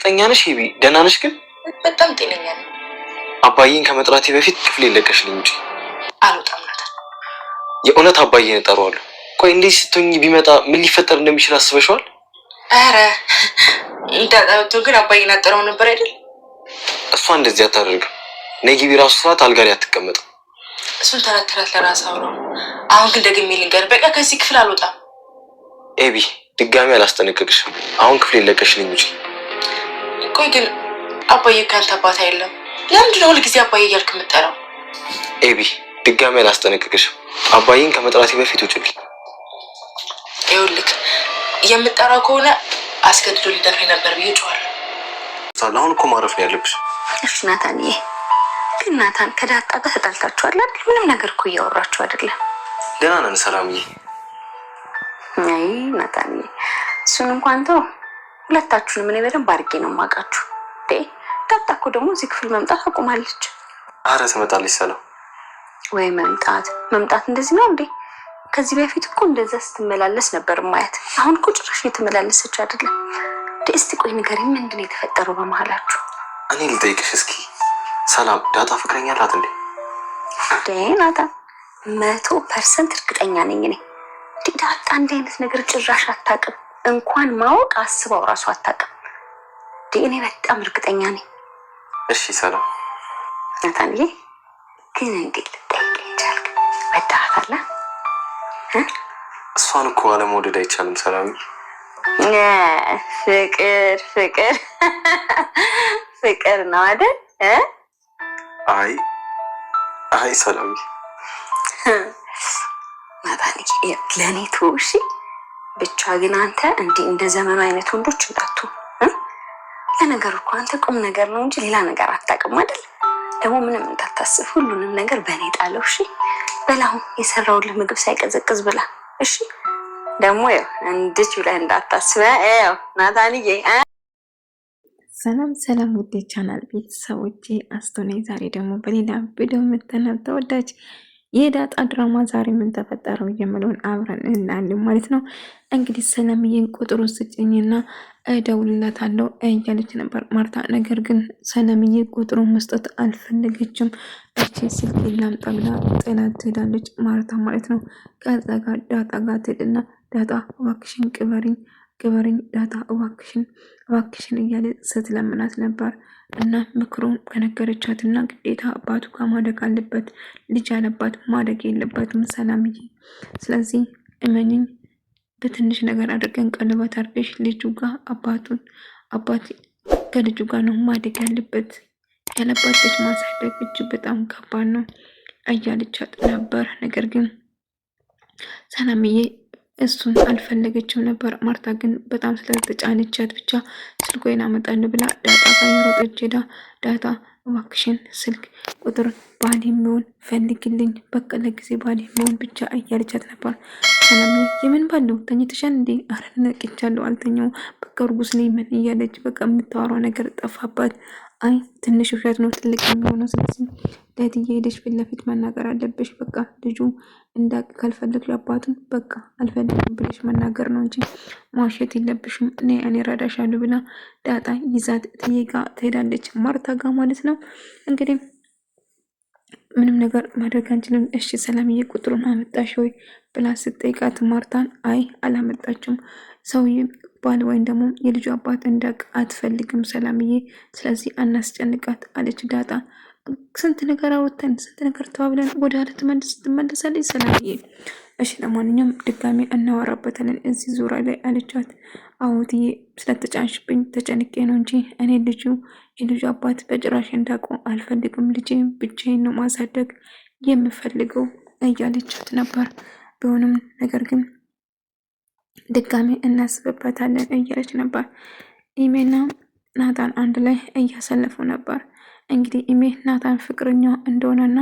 እርግጠኛ ነሽ ሄቢ? ደህና ነሽ ግን? በጣም ጤነኛ ነኝ። አባዬን ከመጥራቴ በፊት ክፍሌ ለቀሽልኝ እንጂ አልወጣም ናታን። የእውነት አባዬን እጠራዋለሁ። ቆይ እንዴት ስትሆኝ ቢመጣ ምን ሊፈጠር እንደሚችል አስበሽዋል? ኧረ እንዳጣውቶ ግን አባዬን አጠራው ነበር አይደል? እሷ እንደዚህ አታደርግም። ነይ ግቢ ራሱ ስራት አልጋ ላይ አትቀመጥም። እሱን ተረት ተረት ለራስህ አውራው። አሁን ግን ደግሜ ልንገርህ፣ በቃ ከዚህ ክፍል አልወጣም። ኤቢ ድጋሚ አላስጠነቅቅሽም። አሁን ክፍሌ ለቀሽልኝ እንጂ። ቆይ ግን አባዬ ካንተ አባት አይደለም? ለምንድን ነው ሁልጊዜ አባዬ እያልክ የምጠራው? ኤቢ ድጋሚ አላስጠነቅቅሽም። አባዬን ከመጥራቴ በፊት ውጭልኝ። ይኸውልህ የምጠራው ከሆነ አስገድዶ ሊደፍረኝ ነበር ብዬ ጮኻለሁ። አሁን እኮ ማረፍ ነው ያለብሽ። እሺ ናታንዬ፣ ግን ናታን ከዳጣ ጋር ተጣልታችኋል አይደል? ምንም ነገር እኮ እያወራችሁ አይደለም። ደህና ነን ሰላምዬ። አይ ናታንዬ፣ እሱን እንኳን ተው። ሁለታችሁንም እኔ በደንብ አድርጌ ነው የማውቃችሁ። ዳጣ እኮ ደግሞ እዚህ ክፍል መምጣት አቁማለች። አረ ትመጣለች ሰላም። ወይ መምጣት እንደዚህ ነው እንዴ? ከዚህ በፊት እኮ እንደዛ ስትመላለስ ነበር ማየት። አሁን እኮ ጭራሽ የተመላለሰች አይደለም። እስቲ ቆይ ንገሪኝ፣ ምንድን ነው የተፈጠረው በመሀላችሁ? እኔ ልጠይቅሽ እስኪ ሰላም፣ ዳጣ ፍቅረኛ አላት እንዴ? ናታን 100% እርግጠኛ ነኝ እኔ። ዳጣ እንዲህ አይነት ነገር ጭራሽ አታውቅም። እንኳን ማወቅ አስባው ራሱ አታውቅም። እኔ በጣም እርግጠኛ ነኝ። እሺ ሰላም። ናታንዬ ግን እንዴት ልጠይቅኝ ቻልክ? ወዳሃታለህ? እሷን እኮ አለመውደድ አይቻልም ሰላም። ፍቅር ነው አይደል? አይ ሰላም ናታንዬ ለእኔ ትውሺ ብቻ። ግን አንተ እንዲህ እንደ ዘመኑ አይነት ወንዶች እንዳትሆን። ለነገሩ እኮ አንተ ቁም ነገር ነው እንጂ ሌላ ነገር አታውቅም አይደል? ደግሞ ምንም እንዳታስብ፣ ሁሉንም ነገር በእኔ ጣለው። እሺ በላሁ የሰራውልህ ምግብ ሳይቀዘቅዝ ብላ። እሺ ደግሞ ያው እንድች ብለህ እንዳታስበ ያው ናታንዬ። ሰላም ውዴ ቻናል ቤተሰቦቼ አስቶኔ ዛሬ ደግሞ በሌላ ቪዲዮ መተናል። ተወዳጅ የዳጣ ድራማ ዛሬ ምን ተፈጠረው የምለውን አብረን እናያለን ማለት ነው። እንግዲህ ሰላምዬን ቁጥሩን ስጭኝና እደውልላታለሁ እያለች ነበር ማርታ። ነገር ግን ሰላምዬ ቁጥሩን መስጠት አልፈለገችም። እቺ ስልክ ላምጣ ብላ ጥላት ትሄዳለች ማርታ ማለት ነው። ከዛ ጋር ዳጣ ጋር ትሄድና ዳጣ እባክሽን ቅበሪኝ ዳጣ እባክሽን እያለ ስትለምናት ነበር። እና ምክሩን ከነገረቻትና ግዴታ አባቱ ጋር ማደግ አለበት፣ ልጅ ያለባት ማደግ የለበትም ሰላምዬ። ስለዚህ እመኝኝ በትንሽ ነገር አድርገን ቀለበት አድርገሽ ልጁ ጋር አባት ከልጁ ጋር ነው ማደግ ያለበት። ያለባት ልጅ ማሳደግ እጅግ በጣም ከባድ ነው እያለቻት ነበር። ነገር ግን ሰላምዬ እሱን አልፈለገችም ነበር። ማርታ ግን በጣም ስለተጫነቻት ብቻ ስልኮን አመጣለሁ ብላ ዳጣ ጋር የሮጠች ሄዳ ዳጣ እባክሽን ስልክ ቁጥር ባል የሚሆን ፈልግልኝ፣ በቃ ለጊዜ ባል የሚሆን ብቻ እያለቻት ነበር። ሰላምዬ የምን ባለው ተኝተሻል እንዴ? አረ ነቅቻለሁ፣ አልተኛው፣ በቃ እርጉዝ ነኝ ምን እያለች በቃ የምታወራው ነገር ጠፋባት። አይ ትንሽ ውሸት ነው ትልቅ የሚሆነው። ስለዚህ ለትዬ ሄደሽ ፊት ለፊት መናገር አለብሽ። በቃ ልጁ እንዳቅ ካልፈለግሽ አባቱን በቃ አልፈልግም ብለሽ መናገር ነው እንጂ ማሸት የለብሽም። እኔ እረዳሻለሁ ብላ ዳጣ ይዛት ትዬ ጋ ትሄዳለች፣ ማርታ ጋ ማለት ነው። እንግዲህ ምንም ነገር ማድረግ አንችልም። እሺ ሰላምዬ ቁጥሩን አመጣሽ ወይ ብላ ስትጠይቃት ማርታን አይ አላመጣችም፣ ሰውዬ ባል ወይም ደግሞ የልጁ አባት እንዳቅ አትፈልግም ሰላምዬ፣ ስለዚህ አናስጨንቃት አለች ዳጣ። ስንት ነገር አወተን ስንት ነገር ተባብለን ወደ ኋላ ትመለሳለች ሰላምዬ። እሺ ለማንኛውም ድጋሜ እናወራበታለን እዚህ ዙሪያ ላይ አለቻት። አዎትዬ ስለተጫንሽብኝ ተጨንቄ ነው እንጂ እኔ የልጁ አባት በጭራሽ እንዳውቁ አልፈልግም። ልጄ ብቻዬን ነው ማሳደግ የምፈልገው እያለቻት ነበር። ቢሆንም ነገር ግን ድጋሜ እናስብበታለን እያለች ነበር። ኢሜና ናታን አንድ ላይ እያሳለፉ ነበር። እንግዲህ ኢሜ ናታን ፍቅረኛ እንደሆነና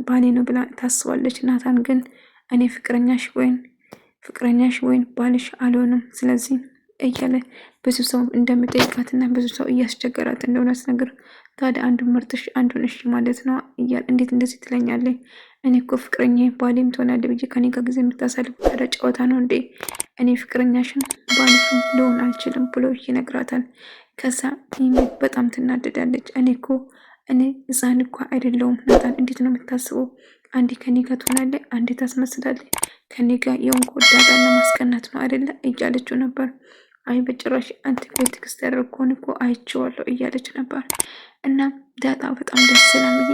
ባሌ ነው ብላ ታስባለች። ናታን ግን እኔ ፍቅረኛሽ ወይን ባልሽ አልሆንም፣ ስለዚህ እያለ ብዙ ሰው እንደምጠይቃትና ብዙ ሰው እያስቸገራት እንደሆነ ነገር ታዲያ አንዱ ምርጥሽ አንዱ ነሽ ማለት ነው እያለ እንዴት እንደዚህ ትለኛለህ? እኔ እኮ ፍቅረኛ ባሌም ትሆናለህ ብዬ ከኔ ጋር ጊዜ የምታሳልፍ ታዲያ ጨዋታ ነው እንዴ እኔ ፍቅረኛሽን ባልሽም ልሆን አልችልም ብሎ ይነግራታል። ከዛ በጣም ትናደዳለች። እኔ ሕፃን እኮ አይደለሁም ናታን፣ እንዴት ነው የምታስበው? አንዴ ከኔ ጋር ትሆናለህ፣ አንዴ ታስመስላለህ። ከኔ ጋር የሆንኩ ዳጣን ለማስቀናት ነው አይደለ እያለችው ነበር። አይ በጭራሽ አንተ በትዕግስት ያደረግከውን እኮ አይቼዋለሁ እያለች ነበር። እና ዳጣ በጣም ደስ ሰላምዬ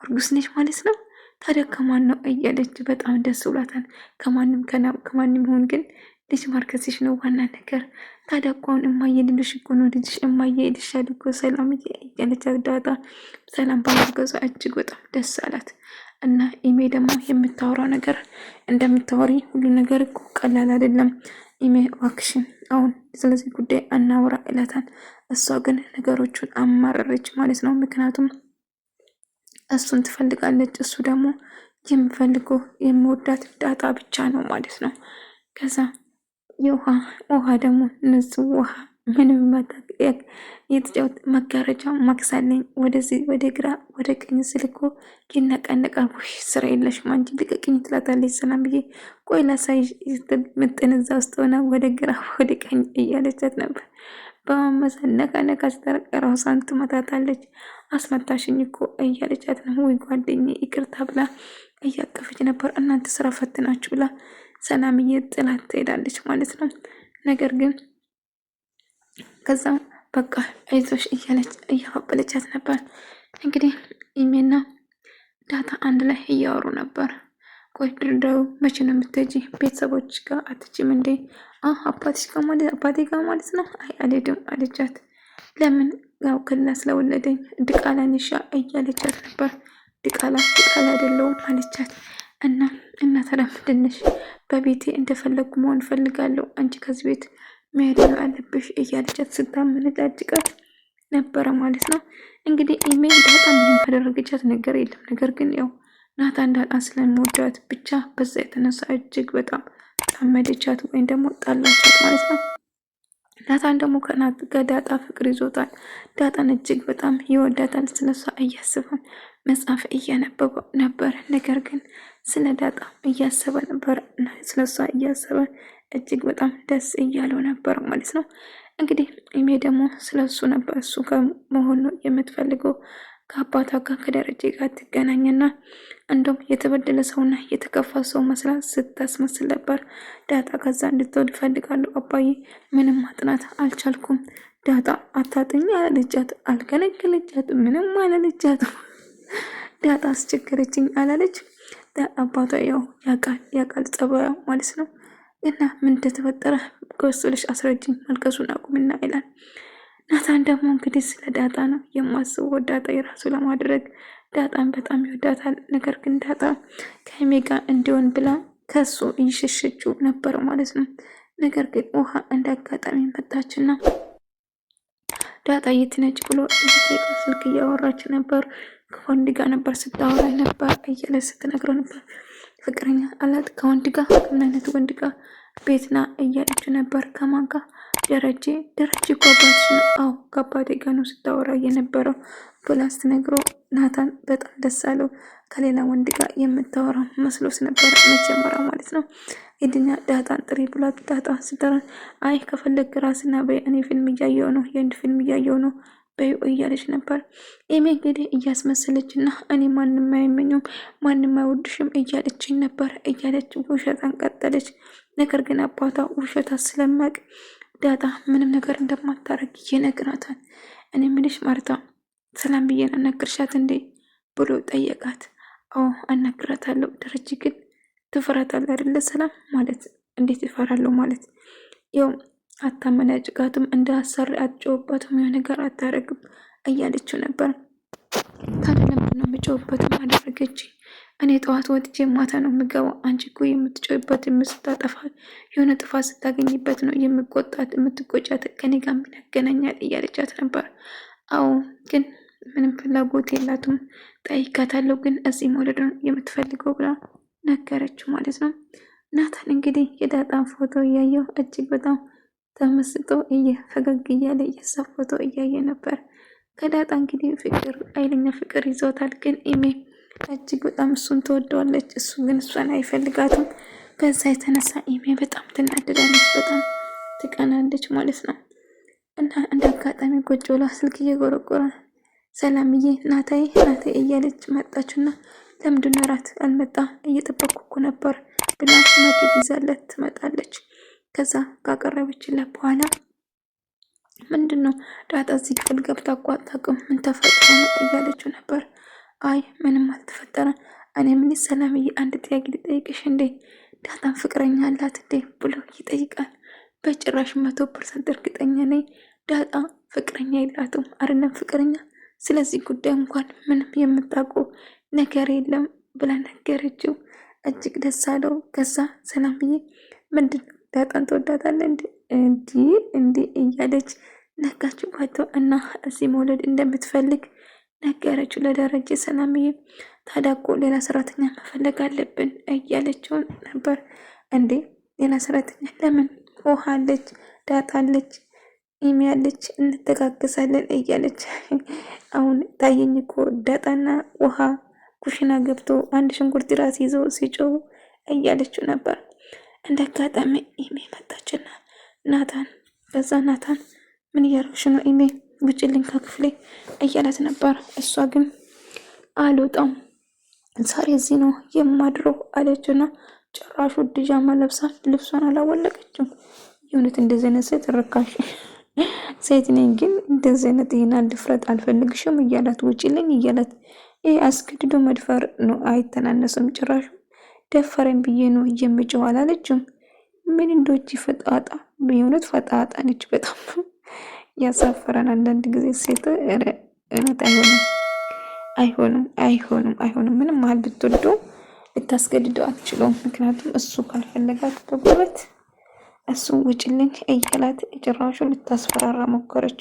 እርጉዝ ነች ማለት ነው ታዲያ ከማን ነው እያለች በጣም ደስ ብሏታል። ከማንም ይሁን ግን ልጅ ማርከስሽ ነው ዋና ነገር። ታዲያ እኮ አሁን እማዬ ልልሽ እኮ ነው ልጅሽ እማዬ ይልሻል እኮ ሰላምዬ እያለች ዳጣ ሰላም በማርገዟ እጅግ በጣም ደስ አላት። እና ኢሜ ደግሞ የምታወራው ነገር እንደምታወሪ ሁሉ ነገር እኮ ቀላል አይደለም ኢሜ እባክሽን አሁን ስለዚህ ጉዳይ አናወራ እላታል። እሷ ግን ነገሮቹን አማረረች ማለት ነው። ምክንያቱም እሱን ትፈልጋለች፣ እሱ ደግሞ የሚፈልገው የሚወዳት ዳጣ ብቻ ነው ማለት ነው። ከዛ ውሃ ደግሞ ንጹህ ውሃ ምንም የተጫወት መጋረጃ ማክሳለኝ ወደዚህ ወደ ግራ ወደ ቀኝ ስልኮ ይነቀነቃል። ውይ ስራ የለሽም አንቺ ልቀቅኝ ትላታለች ሰላምዬ። ቆይ ላሳይ ምጥን እዛ ውስጥ ሆነ ወደ ግራ ወደ ቀኝ እያለቻት ነበር። በማመሳል ነቃ ስተረቀ ራሷን ትመታታለች። አስመታሽኝ እኮ እያለቻት ነው። ወይ ጓደኛዬ ይቅርታ ብላ እያቀፈች ነበር። እናንተ ስራ ፈትናችሁ ብላ ሰላምዬ ጥላት ትሄዳለች ማለት ነው። ነገር ግን ከዛ በቃ አይዞሽ እያለች እያባበለቻት ነበር። እንግዲህ ኢሜና ዳጣ አንድ ላይ እያወሩ ነበር። ቆይ ድርዳው መቼ ነው የምትሄጂ? ቤተሰቦች ጋር አትችም እንዴ? አባቴ ጋር ማለት ነው። አይ አልሄድም አለቻት። ለምን? ያው ክላ ስለወለደኝ ድቃላ ንሻ እያለቻት ነበር። ድቃላ አይደለውም አለቻት። እና ታዲያ ምንድን ነሽ? በቤቴ እንደፈለጉ መሆን ፈልጋለሁ፣ አንቺ ከዚህ ቤት መሄድ ነው ያለብሽ እያለቻት ስታመነጫጭቃት ነበረ ማለት ነው። እንግዲህ ኢሜል ዳጣ ምንም ያደረገቻት ነገር የለም። ነገር ግን ያው ናታን ዳጣ ስለሚወዳት ብቻ በዛ የተነሳ እጅግ በጣም ጣመደቻት ወይም ደግሞ ጣላቻት ማለት ነው። ናታን ደግሞ ከዳጣ ፍቅር ይዞታል። ዳጣን እጅግ በጣም ይወዳታል። ስለሷ እያስበ መጽሐፍ እያነበበ ነበር። ነገር ግን ስለ ዳጣ እያሰበ ነበር። ስለሷ እያሰበ እጅግ በጣም ደስ እያለው ነበር ማለት ነው። እንግዲህ ኢሜ ደግሞ ስለሱ ነበር እሱ ከመሆን ነው የምትፈልገው። ከአባቷ ጋር ከደረጀ ጋር ትገናኝና እንደውም የተበደለ ሰውና የተከፋ ሰው መስላ ስታስመስል ነበር። ዳጣ ከዛ እንድትወድ እፈልጋለሁ አባዬ፣ ምንም ማጥናት አልቻልኩም። ዳጣ አታጥኛ አላለቻት፣ አልከለከለቻት፣ ምንም አላለቻት። ዳጣ አስቸገረችኝ አላለች። አባቷ ያው ያቃል ጸባዩ ማለት ነው። እና ምን እንደተፈጠረ ከወሰለሽ አስረጅኝ፣ መልቀሱን አቁምና ይላል። ናታን ደግሞ እንግዲህ ስለ ዳጣ ነው የማስበው። ዳጣ የራሱ ለማድረግ ዳጣን በጣም ይወዳታል። ነገር ግን ዳጣ ከኢሜ ጋር እንዲሆን ብላ ከሱ እየሸሸችው ነበር ማለት ነው። ነገር ግን ውሃ እንዳጋጣሚ መጣችና ዳጣ የት ነች ብሎ ስልክ እያወራች ነበር። ከወንድ ጋር ነበር ስታወራ ነበር እያለ ስትነግረው ነበር። ፍቅረኛ አላት ከወንድ ጋር ምን አይነት ወንድ ጋር? ቤትና እያለችው ነበር። ከማን ጋር? ደረጀ እኮ አባትሽ ነው። አዎ ከአባቴ ጋር ነው ስታወራ የነበረው ብላ ስትነግረው ናታን በጣም ደስ አለው። ከሌላ ወንድ ጋር የምታወራ መስሎስ ነበር መጀመሪያ ማለት ነው። ሂድና ዳጣን ጥሪ ብላት ዳጣ ስትጠራ አይ ከፈለግ ራስና በይ እኔ ፊልም እያየው ነው፣ የእንድ ፊልም እያየው ነው በይ እያለች ነበር። ኢሜ እንግዲህ እያስመሰለች እና እኔ ማንም አይመኘውም ማንም አይወድሽም እያለችኝ ነበር እያለች ውሸታን ቀጠለች። ነገር ግን አባቷ ውሸታ ስለማቅ ዳጣ ምንም ነገር እንደማታረግ ይነግራታል። እኔ ምንሽ ማርታ ሰላም ብዬን አናግርሻት እንዴ ብሎ ጠየቃት። አዎ አናግራታለሁ። ደረጀ ግን ትፈራታለህ አይደለ? ሰላም ማለት እንዴት ይፈራለሁ ማለት ያው አታመናጭቃትም፣ እንደ አሰሪ አትጮህባትም፣ የሆነ ነገር አታረግም እያለችው ነበር። ታዲያ ለምንድን ነው የምጮህበትም አደረገች? እኔ ጠዋት ወጥቼ ማታ ነው የምገባው። አንቺ እኮ የምትጮህበት የምስታጠፋ የሆነ ጥፋት ስታገኝበት ነው የምቆጣት የምትቆጫት፣ ከኔ ጋር ምን ያገናኛል እያለቻት ነበር። አዎ ግን ምንም ፍላጎት የላትም ጠይቃታለሁ፣ ግን እዚህ መውለድ ነው የምትፈልገው ብላ ነገረችው ማለት ነው። ናታን እንግዲህ የዳጣን ፎቶ እያየው እጅግ በጣም ተመስጦ ፈገግ እያለ የሳ ፎቶ እያየ ነበር። ከዳጣ እንግዲህ ፍቅር ኃይለኛ ፍቅር ይዞታል። ግን ኢሜ እጅግ በጣም እሱን ትወደዋለች። እሱ ግን እሷን አይፈልጋትም። በዛ የተነሳ ኢሜ በጣም ትናደዳለች፣ በጣም ትቀናለች ማለት ነው። እና እንደ አጋጣሚ ጎጆ ብላ ስልክ እየጎረጎረ ሰላምዬ ናታይ እያለች መጣችና ለምንድን ነው እራት አልመጣ እየጠበቅኩ ነበር ብላ ምግብ ይዛለት ትመጣለች። ከዛ ካቀረበችላት በኋላ ምንድን ነው ዳጣ እዚህ ክፍል ገብታ እኮ አታውቅም፣ ምን ተፈጥሮ ነው እያለችው ነበር። አይ ምንም አልተፈጠረ። እኔ ምን ሰላምዬ አንድ ጥያቄ ልጠይቅሽ እንዴ ዳጣን ፍቅረኛ አላት እንዴ ብሎ ይጠይቃል። በጭራሽ 100% እርግጠኛ ነኝ ዳጣ ፍቅረኛ የላትም፣ አይደለም ፍቅረኛ ስለዚህ ጉዳይ እንኳን ምንም የምታውቀው ነገር የለም ብላ ነገረችው። እጅግ ደስ አለው። ከዛ ሰላምዬ ምንድን ዳጣን ትወዳታለህ እንዲ እያለች ነጋችባቸው እና እዚህ መውለድ እንደምትፈልግ ነገረችው ለደረጀ። ሰላምዬ ታዲያ እኮ ሌላ ሰራተኛ መፈለግ አለብን እያለችው ነበር። እንዴ ሌላ ሰራተኛ ለምን? ውሃ አለች፣ ዳጣ አለች፣ ኢሚ ያለች፣ እንተጋገዛለን እያለች አሁን ታየኝ እኮ ዳጣና ውሃ ኩሽና ገብቶ አንድ ሽንኩርት ራስ ይዞ ሲጮው እያለችው ነበር። እንደ አጋጣሚ ኢሜ መጣችና ናታን በዛ ናታን ምን እያደረግሽ ነው ኢሜ ውጭልኝ ከክፍሌ እያላት ነበር። እሷ ግን አልወጣም ዛሬ እዚህ ነው የማድረው አለችና ጭራሹ ዲጃማ ለብሳ ልብሷን አላወለቀችም። የእውነት እንደዚህ አይነት ሴት ርካሽ ሴት ነኝ፣ ግን እንደዚህ አይነት ይሄን ድፍረት አልፈልግሽም እያላት ውጭልኝ እያላት ይሄ አስገድዶ መድፈር ነው፣ አይተናነስም። ጭራሹ ደፈረኝ ብዬ ነው የምጭው አላለችም። ምን እንደውጪ ፈጣጣ፣ የእውነት ፈጣጣ ነች በጣም ያሳፈራል። አንዳንድ ጊዜ ሴት እውነት አይሆንም። ምንም ያህል ብትወደው ልታስገድደው አትችለውም። ምክንያቱም እሱ ካልፈለጋት በጉልበት እሱ ውጭልኝ እያላት ጭራሹ ልታስፈራራ ሞከረች።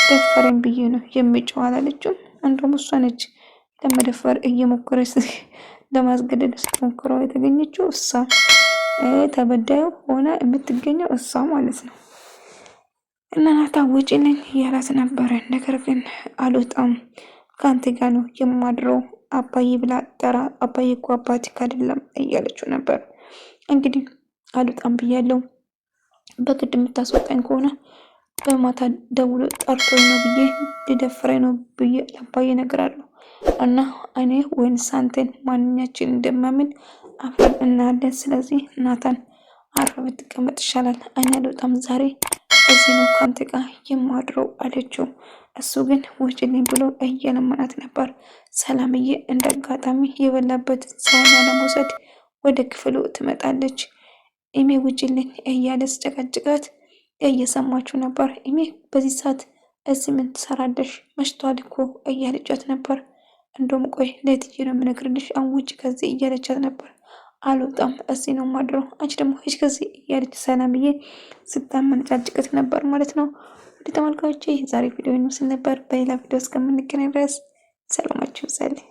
ደፈረኝ ብዬ ነው የምጭው አላለችም። እንደውም እሷ ነች ለመደፈር እየሞከረች ለማስገደድ ስትሞክረው የተገኘችው እሷ፣ ተበዳዩ ሆነ የምትገኘው እሷ ማለት ነው። እና ናታ ውጭልኝ እያላት ነበረ። ነገር ግን አልወጣም ከአንተ ጋር ነው የማድረው አባዬ ብላ ጠራ። አባዬ እኮ አባትህ አይደለም እያለችው ነበር። እንግዲህ አልወጣም ብያለሁ፣ በግድ የምታስወጣኝ ከሆነ በማታ ደውሎ ጠርቶኝ ነው ብዬ ሊደፍረኝ ነው ብዬ ለአባዬ እነግራለሁ እና እኔ ወይንስ አንተን ማንኛችን እንደማምን አብረን እናያለን። ስለዚህ ናታን አርፈህ ብትቀመጥ ይሻላል። እኔ አልወጣም ዛሬ እዚህ ነው ከአንተ ጋር የማድረው አለችው። እሱ ግን ውጭልኝ ብሎ እየለመናት ነበር። ሰላምዬ እንደ አጋጣሚ የበላበት ሳህን ለመውሰድ ወደ ክፍሉ ትመጣለች። ኢሜ ውጭልኝ እያለች ጨቀጭቃት እየሰማችው ነበር። ኢሜ በዚህ ሰዓት እዚህ ምን ትሰራለሽ? መሽቷል እኮ እያለቻት ነበር። እንደውም ቆይ ለትዬ ነው የምነግርልሽ፣ አሁን ውጭ ከዚህ እያለቻት ነበር። አልወጣም እዚህ ነው ማድረው፣ አንቺ ደግሞ ሂጅ ከዚህ እያለች ሰላምዬ ስታመነጫጭቀት ነበር ማለት ነው። ወደ ተመልካቾቼ ዛሬ ቪዲዮ ይመስል ነበር። በሌላ ቪዲዮ እስከምንገናኝ ድረስ ሰላማችሁ ይብዛልኝ።